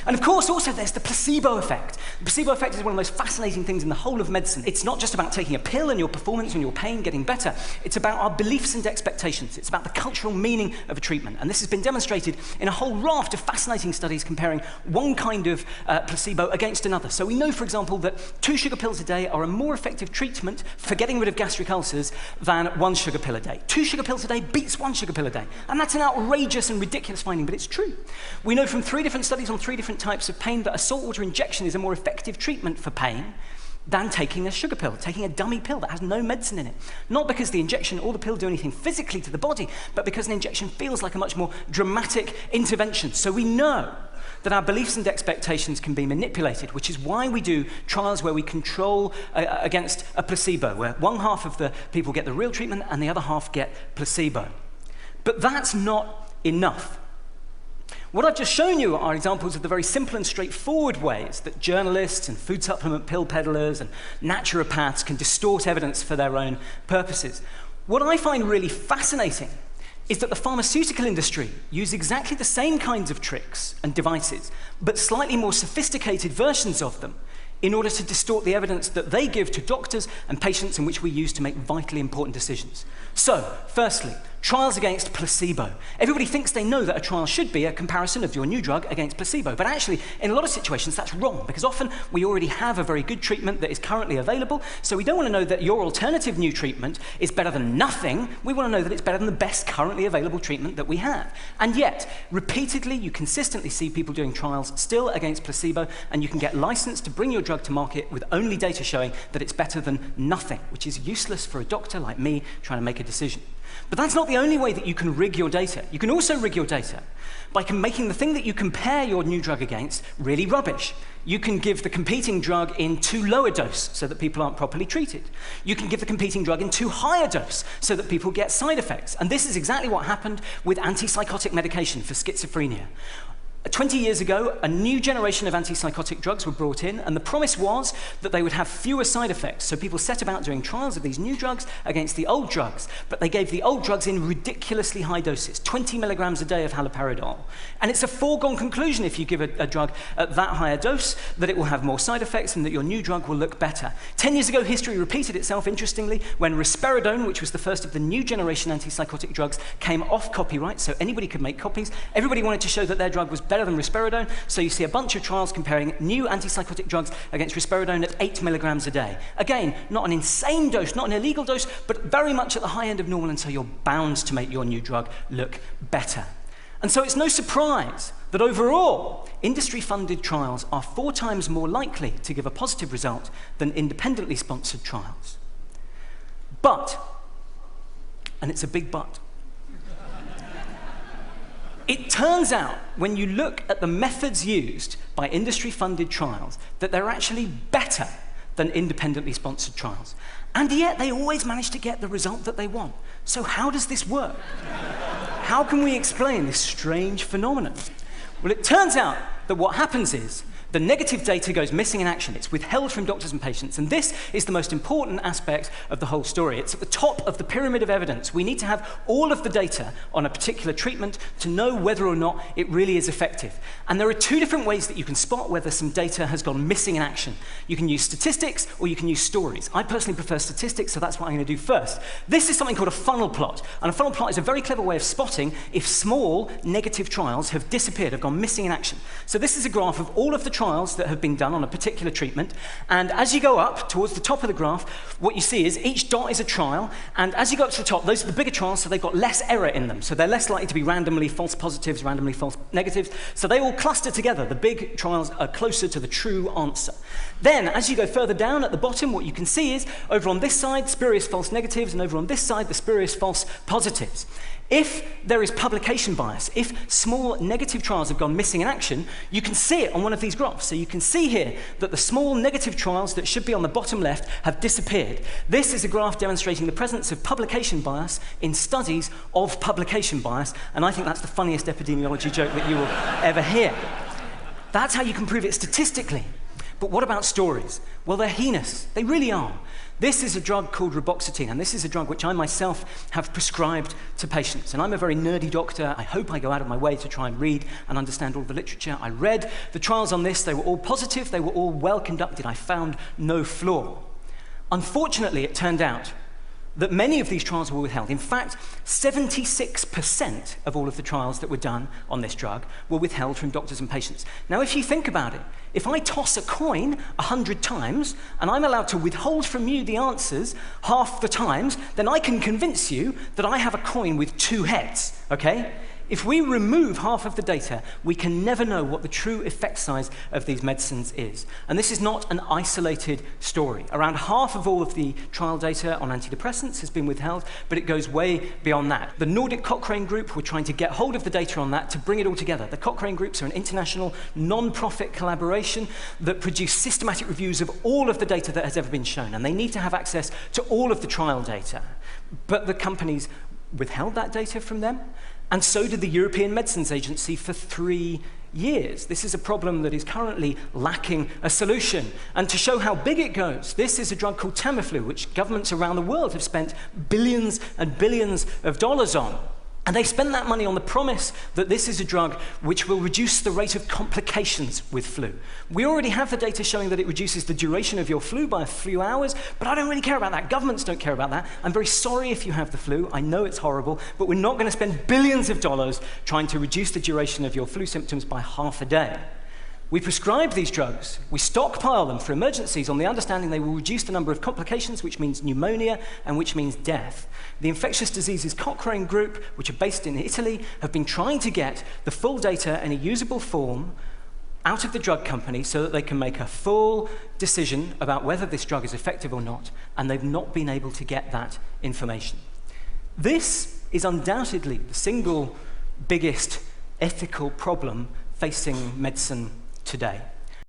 And of course, also there's the placebo effect. The placebo effect is one of the most fascinating things in the whole of medicine. It's not just about taking a pill and your performance and your pain getting better. It's about our beliefs and expectations. It's about the cultural meaning of a treatment. And this has been demonstrated in a whole raft of fascinating studies comparing one kind of placebo against another. So we know, for example, that 2 sugar pills a day are a more effective treatment for getting rid of gastric ulcers than 1 sugar pill a day. 2 sugar pills a day beats 1 sugar pill a day. And that's an outrageous and ridiculous finding, but it's true. We know from 3 different studies on 3 different types of pain that a saltwater injection is a more effective treatment for pain than taking a sugar pill, taking a dummy pill that has no medicine in it. Not because the injection or the pill do anything physically to the body, but because an injection feels like a much more dramatic intervention. So we know that our beliefs and expectations can be manipulated, which is why we do trials where we control against a placebo, where one half of the people get the real treatment and the other half get placebo. But that's not enough. What I've just shown you are examples of the very simple and straightforward ways that journalists and food supplement pill peddlers and naturopaths can distort evidence for their own purposes. What I find really fascinating is that the pharmaceutical industry use exactly the same kinds of tricks and devices, but slightly more sophisticated versions of them, in order to distort the evidence that they give to doctors and patients and which we use to make vitally important decisions. So, firstly, trials against placebo. Everybody thinks they know that a trial should be a comparison of your new drug against placebo, but actually, in a lot of situations, that's wrong, because often we already have a very good treatment that is currently available, so we don't want to know that your alternative new treatment is better than nothing. We want to know that it's better than the best currently available treatment that we have. And yet, repeatedly, you consistently see people doing trials still against placebo, and you can get licensed to bring your drug to market with only data showing that it's better than nothing, which is useless for a doctor like me trying to make a decision. But that's not the only way that you can rig your data. You can also rig your data by making the thing that you compare your new drug against really rubbish. You can give the competing drug in too low a dose so that people aren't properly treated. You can give the competing drug in too high a dose so that people get side effects. And this is exactly what happened with antipsychotic medication for schizophrenia. 20 years ago, a new generation of antipsychotic drugs were brought in, and the promise was that they would have fewer side effects. So people set about doing trials of these new drugs against the old drugs, but they gave the old drugs in ridiculously high doses, 20 milligrams a day of haloperidol. And it's a foregone conclusion if you give a drug at that higher dose that it will have more side effects and that your new drug will look better. 10 years ago, history repeated itself, interestingly, when risperidone, which was the first of the new generation antipsychotic drugs, came off copyright, so anybody could make copies. Everybody wanted to show that their drug was better than risperidone, so you see a bunch of trials comparing new antipsychotic drugs against risperidone at 8 milligrams a day. Again, not an insane dose, not an illegal dose, but very much at the high end of normal, and so you're bound to make your new drug look better. And so it's no surprise that overall, industry-funded trials are 4 times more likely to give a positive result than independently sponsored trials. But, and it's a big but, it turns out, when you look at the methods used by industry-funded trials, that they're actually better than independently sponsored trials. And yet, they always manage to get the result that they want. So how does this work? How can we explain this strange phenomenon? Well, it turns out that what happens is the negative data goes missing in action. It's withheld from doctors and patients. And this is the most important aspect of the whole story. It's at the top of the pyramid of evidence. We need to have all of the data on a particular treatment to know whether or not it really is effective. And there are 2 different ways that you can spot whether some data has gone missing in action. You can use statistics or you can use stories. I personally prefer statistics, so that's what I'm going to do first. This is something called a funnel plot. And a funnel plot is a very clever way of spotting if small negative trials have disappeared, have gone missing in action. So this is a graph of all of the trials that have been done on a particular treatment, and as you go up towards the top of the graph, what you see is each dot is a trial, and as you go up to the top, those are the bigger trials, so they've got less error in them, so they're less likely to be randomly false positives, randomly false negatives, so they all cluster together. The big trials are closer to the true answer. Then, as you go further down at the bottom, what you can see is, over on this side, spurious false negatives, and over on this side, the spurious false positives. If there is publication bias, if small negative trials have gone missing in action, you can see it on one of these graphs. So you can see here that the small negative trials that should be on the bottom left have disappeared. This is a graph demonstrating the presence of publication bias in studies of publication bias, and I think that's the funniest epidemiology joke that you will ever hear. That's how you can prove it statistically. But what about stories? Well, they're heinous. They really are. This is a drug called reboxetine, and this is a drug which I myself have prescribed to patients. And I'm a very nerdy doctor. I hope I go out of my way to try and read and understand all the literature. I read the trials on this. They were all positive. They were all well conducted. I found no flaw. Unfortunately, it turned out that many of these trials were withheld. In fact, 76% of all of the trials that were done on this drug were withheld from doctors and patients. Now, if you think about it, if I toss a coin 100 times and I'm allowed to withhold from you the answers half the times, then I can convince you that I have a coin with two heads, okay? If we remove half of the data, we can never know what the true effect size of these medicines is. And this is not an isolated story. Around half of all of the trial data on antidepressants has been withheld, but it goes way beyond that. The Nordic Cochrane Group were trying to get hold of the data on that to bring it all together. The Cochrane Groups are an international non-profit collaboration that produce systematic reviews of all of the data that has ever been shown, and they need to have access to all of the trial data. But the companies withheld that data from them, and so did the European Medicines Agency for 3 years. This is a problem that is currently lacking a solution. And to show how big it goes, this is a drug called Tamiflu, which governments around the world have spent billions and billions of dollars on. And they spend that money on the promise that this is a drug which will reduce the rate of complications with flu. We already have the data showing that it reduces the duration of your flu by a few hours, but I don't really care about that. Governments don't care about that. I'm very sorry if you have the flu. I know it's horrible, but we're not going to spend billions of dollars trying to reduce the duration of your flu symptoms by half a day. We prescribe these drugs, we stockpile them for emergencies on the understanding they will reduce the number of complications, which means pneumonia and which means death. The Infectious Diseases Cochrane Group, which are based in Italy, have been trying to get the full data in a usable form out of the drug company so that they can make a full decision about whether this drug is effective or not, and they've not been able to get that information. This is undoubtedly the single biggest ethical problem facing medicine today.